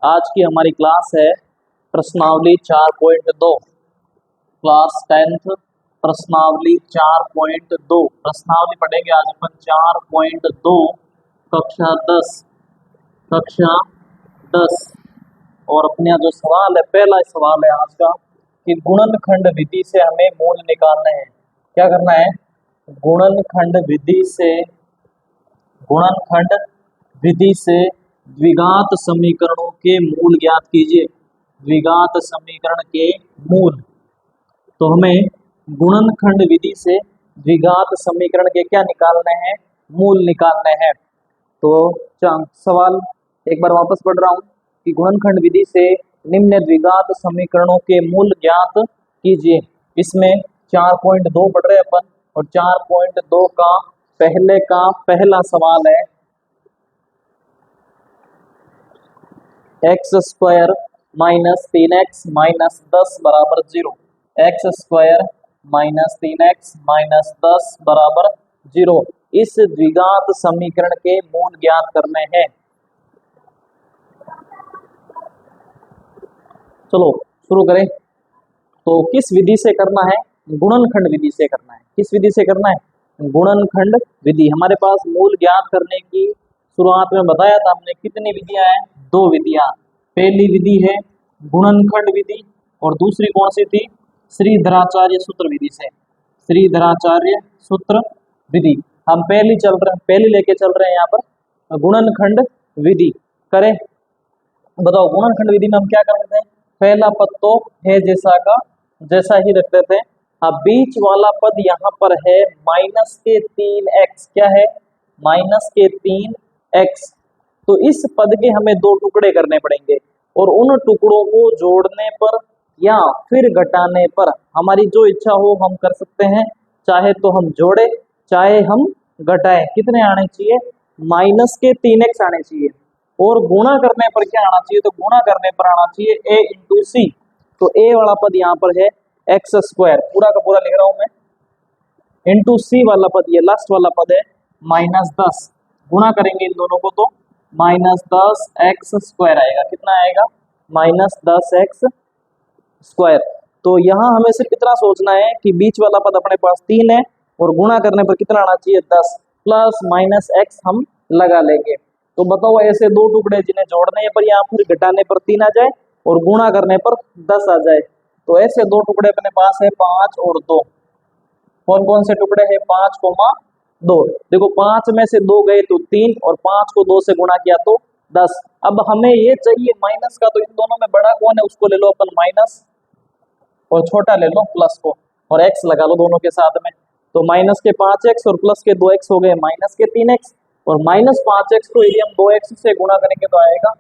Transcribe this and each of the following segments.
आज की हमारी क्लास है प्रश्नावली 4.2, क्लास 10th प्रश्नावली 4.2। प्रश्नावली पढ़ेंगे आज अपन 4.2 कक्षा 10। और अपना जो सवाल है, पहला सवाल है आज का कि गुणनखंड विधि से हमें मूल निकालने हैं। क्या करना है? गुणनखंड विधि से द्विघात समीकरणों के मूल ज्ञात कीजिए। द्विघात समीकरण के मूल। तो हमें गुणनखंड विधि से द्विघात समीकरण के क्या निकालने हैं? मूल निकालने हैं। तो सवाल एक बार वापस पढ़ रहा हूं कि गुणनखंड विधि से निम्न द्विघात समीकरणों के मूल ज्ञात कीजिए। इसमें 4.2 पढ़ रहे अपन, और 4.2 का पहला सवाल है x² - 3x - 10 बराबर 0। x² - 3x - 10 बराबर 0। इस द्विघात समीकरण के मूल ज्ञात करने हैं। चलो शुरू करें। तो किस विधि से करना है? गुणनखंड विधि से करना है। किस विधि से करना है? गुणनखंड विधि। हमारे पास मूल ज्ञात करने की शुरुआत में बताया था हमने कितनी विधियां हैं? 2 विधियां। पहली विधि है गुणनखंड विधि, और दूसरी कौन सी थी? श्रीधराचार्य सूत्र विधि से। श्रीधराचार्य सूत्र विधि हम पहली लेके चल रहे हैं यहाँ पर गुणनखंड विधि। करें, बताओ गुणनखंड विधि में हम क्या करते हैं? पहला पद तो है जैसा का जैसा ही रखते थे। अब बीच वाला पद यहाँ पर है -3x। क्या है? -3x। तो इस पद के हमें 2 टुकड़े करने पड़ेंगे, और उन टुकड़ों को जोड़ने पर या फिर घटाने पर हमारी जो इच्छा हो हम कर सकते हैं। चाहे तो हम जोड़े, चाहे हम घटाएं। कितने आने चाहिए? -3x आने चाहिए। और गुणा करने पर क्या आना चाहिए? तो गुणा करने पर आना चाहिए a × c। तो a वाला पद यहाँ पर है x², पूरा का पूरा लिख रहा हूं मैं, इंटू c वाला पद, ये लास्ट वाला पद है -10। गुणा करेंगे इन दोनों को तो -10x² आएगा। कितना आएगा? -10x²। तो यहाँ हमें सिर्फ इतना सोचना है कि बीच वाला पद अपने पास 3 है, और गुणा करने पर कितना आना चाहिए? 10 प्लस -x हम लगा लेंगे। तो बताओ ऐसे 2 टुकड़े जिन्हें जोड़ने पर या फिर घटाने पर 3 आ जाए और गुणा करने पर 10 आ जाए। तो ऐसे 2 टुकड़े अपने पास है 5 और 2। कौन कौन से टुकड़े हैं? 5,2। देखो 5 में से 2 गए तो 3, और 5 को 2 से गुणा किया तो 10। अब हमें ये चाहिए माइनस का, तो इन दोनों में बड़ा कौन है उसको ले लो अपन माइनस, और छोटा ले लो प्लस को, और x लगा लो दोनों के साथ में। तो माइनस के 5x और प्लस के 2x हो गए माइनस के 3x, और -5x को यदि हम 2x से गुणा करेंगे तो आएगा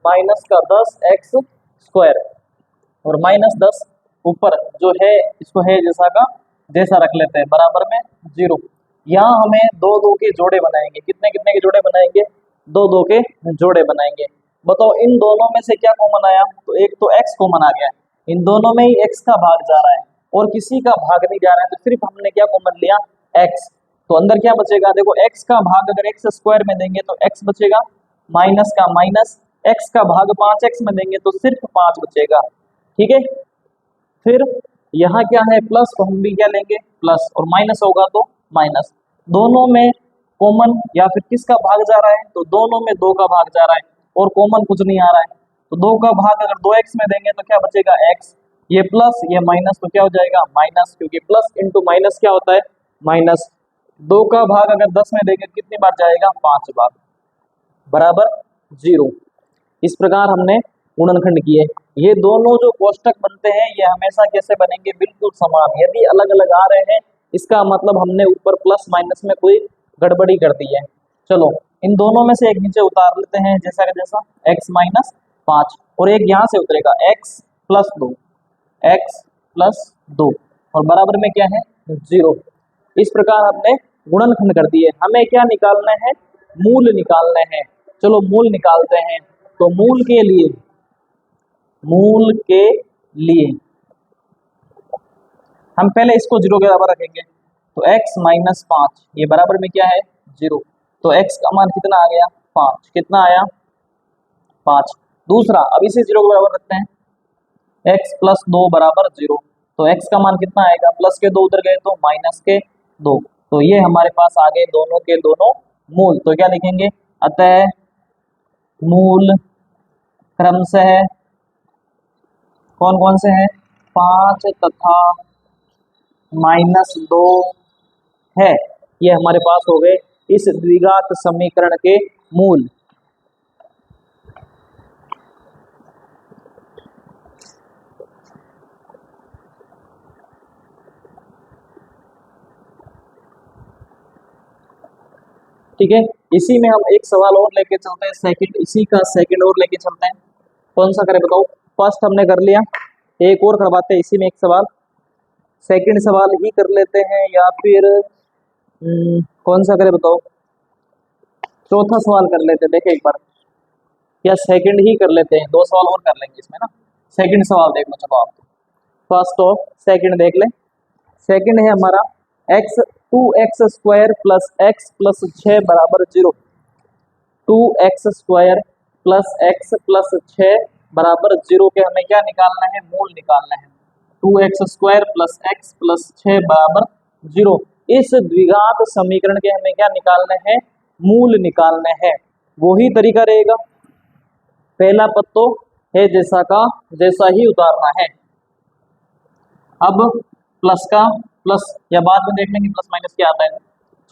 -10x²। और -10 ऊपर जो है इसको है जैसा का जैसा रख लेते हैं, बराबर में 0। यहाँ हमें 2 के जोड़े बनाएंगे। कितने कितने के जोड़े बनाएंगे? 2 के जोड़े बनाएंगे। बताओ इन दोनों में से क्या कॉमन आया? तो एक तो x कॉमन आ गया। इन दोनों में ही x का भाग जा रहा है, और किसी का भाग नहीं जा रहा है, तो सिर्फ हमने क्या कॉमन लिया? x। तो अंदर क्या बचेगा? देखो x का भाग अगर x² में देंगे तो x बचेगा, माइनस का माइनस, x का भाग 5x में देंगे तो सिर्फ 5 बचेगा। ठीक है, फिर यहाँ क्या है? प्लस, तो हम भी क्या लेंगे? प्लस, और माइनस होगा तो माइनस। दोनों में कॉमन या फिर किसका भाग जा रहा है? तो दोनों में 2 का भाग जा रहा है, और कॉमन कुछ नहीं आ रहा है। तो 2 का भाग अगर 2x में देंगे तो क्या बचेगा? x। ये प्लस ये माइनस, तो क्या हो जाएगा? माइनस, क्योंकि प्लस इंटू माइनस क्या होता है? माइनस। 2 का भाग अगर 10 में देंगे कितनी बार जाएगा? 5 बार, बराबर 0। इस प्रकार हमने गुणनखंड किए। ये दोनों जो कोष्टक बनते हैं ये हमेशा कैसे बनेंगे? बिल्कुल समान। यदि अलग अलग आ रहे हैं इसका मतलब हमने ऊपर प्लस माइनस में कोई गड़बड़ी कर दी है। चलो इन दोनों में से एक नीचे उतार लेते हैं जैसा का जैसा, x - 5, और एक यहाँ से उतरेगा x + 2, x + 2, और बराबर में क्या है? 0। इस प्रकार हमने गुणनखंड कर दिए। हमें क्या निकालना है? मूल निकालने हैं। चलो मूल निकालते हैं। तो मूल के लिए हम पहले इसको 0 के बराबर रखेंगे। तो x - 5 ये बराबर में क्या है? 0। तो x का मान कितना आ गया? 5। कितना आया? 5। दूसरा, अब इसे 0 के बराबर रखते हैं, x प्लस 2 बराबर 0। तो x का मान कितना आएगा, प्लस के 2 उधर गए तो माइनस के 2। तो ये हमारे पास आ गए दोनों के दोनों मूल। तो क्या लिखेंगे, अतः मूल क्रमशः कौन कौन से हैं, 5 तथा -2 है। ये हमारे पास हो गए इस द्विघात समीकरण के मूल। ठीक है, इसी में हम एक सवाल और लेके चलते हैं, सेकंड, इसी का सेकंड और लेके चलते हैं। कौन सा करें बताओ, फर्स्ट हमने कर लिया, एक और करवाते हैं इसी में एक सवाल, सेकंड सवाल ही कर लेते हैं या फिर कौन सा करें बताओ, चौथा सवाल कर लेते हैं। देखें एक बार, या सेकंड ही कर लेते हैं, 2 सवाल और कर लेंगे इसमें ना। सेकंड सवाल देख लो, चलो आप फर्स्ट और सेकंड देख लें। सेकंड है हमारा x 2x² plus x plus 6 बराबर 0। 2x² प्लस x प्लस 6 बराबर 0 के हमें क्या निकालना है, मूल निकालना है। 2x² प्लस x प्लस 6 बराबर 0, इस द्विघात समीकरण के हमें क्या निकालना है, मूल निकालना है। वही तरीका रहेगा, पहला पद तो है जैसा का जैसा ही उतारना है। अब प्लस का प्लस या बाद में देख लेंगे प्लस माइनस क्या आता है।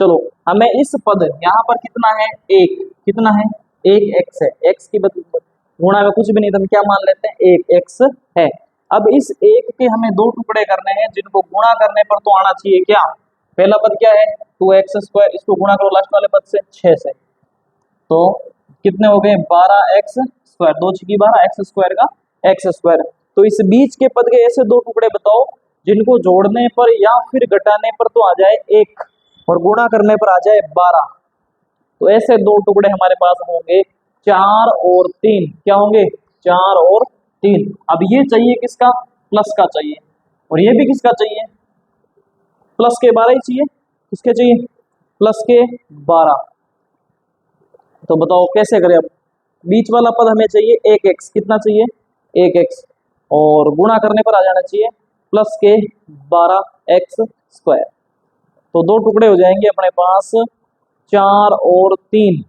चलो, हमें इस पद यहाँ पर कितना है, एक, कितना है, एक x है, x की गुणा में कुछ भी नहीं, तो हम क्या मान लेते हैं, एक x है। अब इस एक के हमें 2 टुकड़े करने हैं, जिनको गुणा करने पर तो आना चाहिए क्या, पहला पद क्या है 2x², इसको गुणा करो लास्ट वाले पद से 6 से, तो कितने हो गए 12x², 2 छकी 12, x² का x²। तो इस बीच के पद के ऐसे 2 टुकड़े बताओ जिनको जोड़ने पर या फिर घटाने पर तो आ जाए 1 और गुणा करने पर आ जाए 12। तो ऐसे 2 टुकड़े हमारे पास होंगे 4 और 3, क्या होंगे 4 और 3। अब ये चाहिए किसका, प्लस का चाहिए, और ये भी किसका चाहिए, प्लस के 12 ही चाहिए, किसके चाहिए, प्लस के 12। तो बताओ कैसे करें, अब बीच वाला पद हमें चाहिए 1x, कितना चाहिए 1x, और गुणा करने पर आ जाना चाहिए प्लस के 12x²। तो 2 टुकड़े हो जाएंगे अपने पास 4 और 3,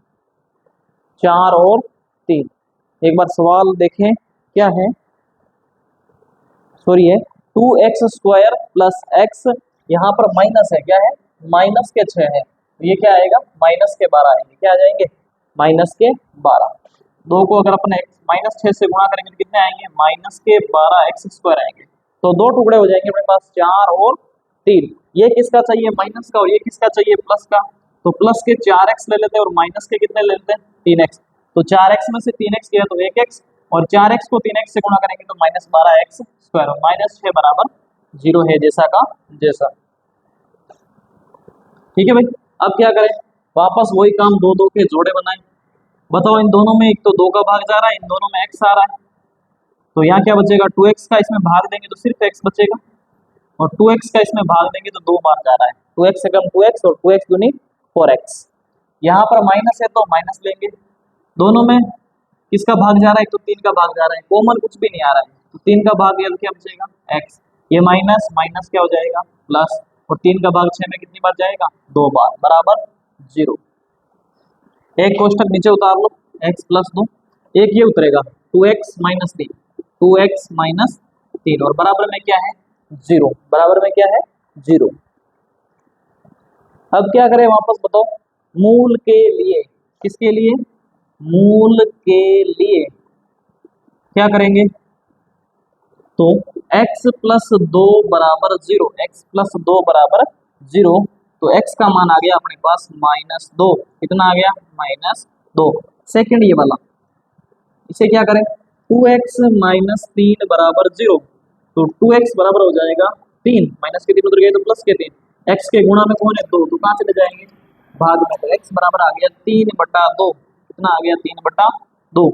4 और 3। एक बार सवाल देखें क्या है, सॉरी है 2x² प्लस x, यहाँ पर माइनस है, क्या है माइनस के 6 है, तो ये क्या आएगा माइनस के 12 आएंगे, क्या आ जाएंगे माइनस के 12। 2 को अगर अपने -6 से गुणा करेंगे तो कितने आएंगे, माइनस के 12x² आएंगे। तो 2 टुकड़े हो जाएंगे अपने पास 4 और 3। ये किसका चाहिए माइनस का, और ये किसका चाहिए प्लस का। तो प्लस के 4x ले लेते हैं और माइनस के कितने ले लेते हैं 3x। तो 4x में से 3x गया तो 1x, और 4x को 3x से गुणा करेंगे तो -12x², और -6 बराबर 0 है जैसा का जैसा। ठीक है भाई, अब क्या करें, वापस वही काम, 2 2 के जोड़े बनाए। बताओ इन दोनों में, एक तो 2 का भाग जा रहा है, इन दोनों में x आ रहा है, तो यहाँ क्या बचेगा 2x का, इसमें भाग देंगे तो सिर्फ x बचेगा, और 2x का इसमें भाग देंगे तो 2 बार जा रहा है, 2x से कम 2x, और 2x दूनी 4x। यहाँ पर माइनस है तो माइनस लेंगे, दोनों में किसका भाग जा रहा है, तो 3 का भाग जा रहा है, कॉमन कुछ भी नहीं आ रहा है, तो 3 का भाग गया तो क्या बचेगा x, ये माइनस माइनस क्या हो जाएगा प्लस, और 3 का भाग 6 में कितनी बार जाएगा 2 बार, बराबर 0। एक कोष्टक नीचे उतार लो, x प्लस 2, एक ये उतरेगा 2x माइनस 3, 2x माइनस 3, और बराबर में क्या है 0, बराबर में क्या है 0। अब क्या करें वापस बताओ, मूल के लिए, किसके लिए, मूल के लिए क्या करेंगे, तो x प्लस 2 बराबर 0, x प्लस 2 बराबर 0, तो x का मान आ गया अपने पास -2, कितना आ गया -2। सेकंड ये वाला, इसे क्या करें 2x माइनस 3 बराबर 0, तो 2x बराबर हो जाएगा 3, माइनस के 3 उधर गए तो प्लस के 3, x के गुणा में कौन है 2, तो कहाँ चले जाएंगे भाग में, तो x बराबर आ गया 3/2, कितना आ गया 3/2।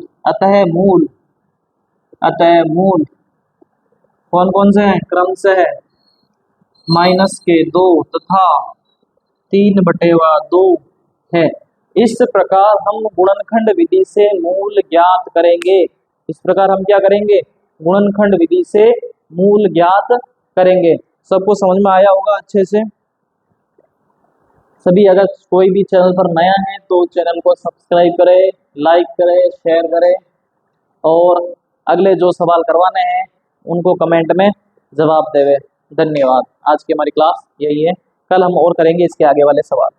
अतः मूल कौन कौन से हैं, क्रमशः -2 तथा 3/2 है। इस प्रकार हम गुणनखंड विधि से मूल ज्ञात करेंगे। इस प्रकार हम क्या करेंगे, गुणनखंड विधि से मूल ज्ञात करेंगे। सबको समझ में आया होगा अच्छे से। सभी अगर कोई भी चैनल पर नया है तो चैनल को सब्सक्राइब करें, लाइक करें, शेयर करें, और अगले जो सवाल करवाने हैं उनको कमेंट में जवाब देवे। धन्यवाद। आज की हमारी क्लास यही है, कल हम और करेंगे इसके आगे वाले सवाल।